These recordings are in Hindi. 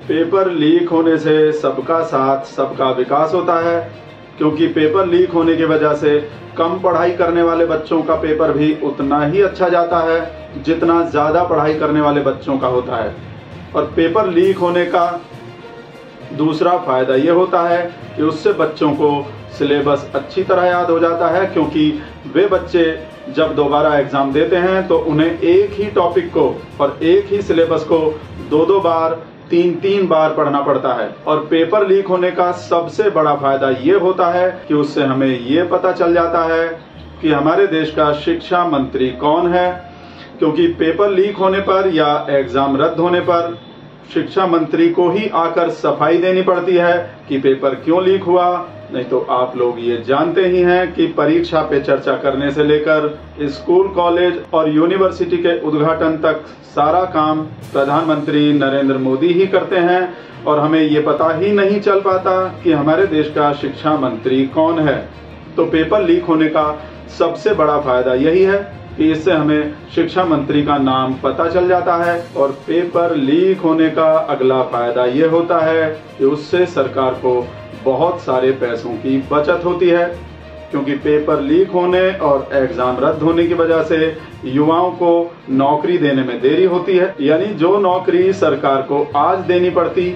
पेपर लीक होने से सबका साथ सबका विकास होता है, क्योंकि पेपर लीक होने की वजह से कम पढ़ाई करने वाले बच्चों का पेपर भी उतना ही अच्छा जाता है जितना ज़्यादा पढ़ाई करने वाले बच्चों का होता है। और पेपर लीक होने का दूसरा फायदा ये होता है कि उससे बच्चों को सिलेबस अच्छी तरह याद हो जाता है, क्योंकि वे बच्चे जब दोबारा एग्जाम देते हैं तो उन्हें एक ही टॉपिक को और एक ही सिलेबस को दो बार तीन बार पढ़ना पड़ता है। और पेपर लीक होने का सबसे बड़ा फायदा ये होता है कि उससे हमें ये पता चल जाता है कि हमारे देश का शिक्षा मंत्री कौन है, क्योंकि पेपर लीक होने पर या एग्जाम रद्द होने पर शिक्षा मंत्री को ही आकर सफाई देनी पड़ती है कि पेपर क्यों लीक हुआ। नहीं तो आप लोग ये जानते ही हैं कि परीक्षा पे चर्चा करने से लेकर स्कूल, कॉलेज और यूनिवर्सिटी के उद्घाटन तक सारा काम प्रधानमंत्री नरेंद्र मोदी ही करते हैं, और हमें ये पता ही नहीं चल पाता कि हमारे देश का शिक्षा मंत्री कौन है। तो पेपर लीक होने का सबसे बड़ा फायदा यही है कि इससे हमें शिक्षा मंत्री का नाम पता चल जाता है। और पेपर लीक होने का अगला फायदा ये होता है कि उससे सरकार को बहुत सारे पैसों की बचत होती है, क्योंकि पेपर लीक होने और एग्जाम रद्द होने की वजह से युवाओं को नौकरी देने में देरी होती है। यानी जो नौकरी सरकार को आज देनी पड़ती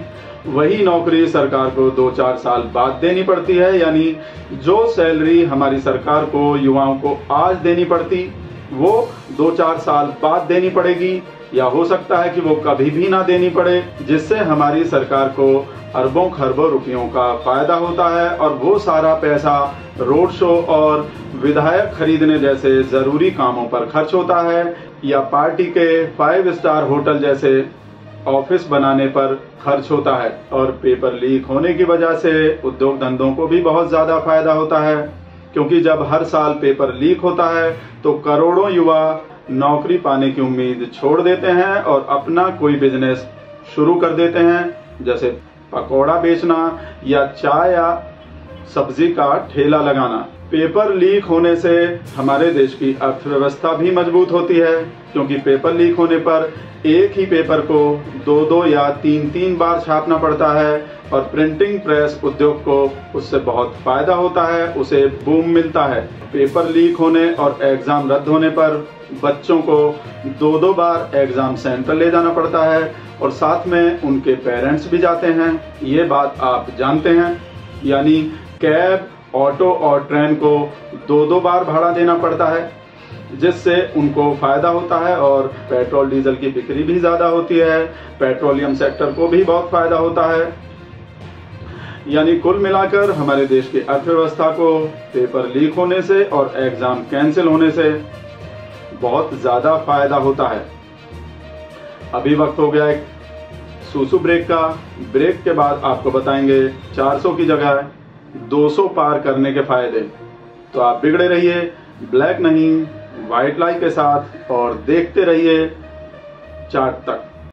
वही नौकरी सरकार को 2-4 साल बाद देनी पड़ती है। यानी जो सैलरी हमारी सरकार को युवाओं को आज देनी पड़ती वो 2-4 साल बाद देनी पड़ेगी, या हो सकता है कि वो कभी भी ना देनी पड़े, जिससे हमारी सरकार को अरबों खरबों रुपयों का फायदा होता है। और वो सारा पैसा रोड शो और विधायक खरीदने जैसे जरूरी कामों पर खर्च होता है, या पार्टी के 5 स्टार होटल जैसे ऑफिस बनाने पर खर्च होता है। और पेपर लीक होने की वजह से उद्योग धंधों को भी बहुत ज्यादा फायदा होता है, क्योंकि जब हर साल पेपर लीक होता है तो करोड़ों युवा नौकरी पाने की उम्मीद छोड़ देते हैं और अपना कोई बिजनेस शुरू कर देते हैं, जैसे पकौड़ा बेचना या चाय या सब्जी का ठेला लगाना। पेपर लीक होने से हमारे देश की अर्थव्यवस्था भी मजबूत होती है, क्योंकि पेपर लीक होने पर एक ही पेपर को 2 या 3 बार छापना पड़ता है। और प्रिंटिंग प्रेस उद्योग को उससे बहुत फायदा होता है, उसे बूम मिलता है। पेपर लीक होने और एग्जाम रद्द होने पर बच्चों को 2 बार एग्जाम सेंटर ले जाना पड़ता है, और साथ में उनके पेरेंट्स भी जाते हैं। ये बात आप जानते हैं। यानी कैब, ऑटो और ट्रेन को 2 बार भाड़ा देना पड़ता है, जिससे उनको फायदा होता है। और पेट्रोल डीजल की बिक्री भी ज्यादा होती है, पेट्रोलियम सेक्टर को भी बहुत फायदा होता है। यानी कुल मिलाकर हमारे देश की अर्थव्यवस्था को पेपर लीक होने से और एग्जाम कैंसिल होने से बहुत ज्यादा फायदा होता है। अभी वक्त हो गया एक सूसू ब्रेक का। ब्रेक के बाद आपको बताएंगे 400 की जगह 200 पार करने के फायदे। तो आप बिगड़े रहिए ब्लैक नहीं व्हाइट लाइट के साथ और देखते रहिए चार्ट तक।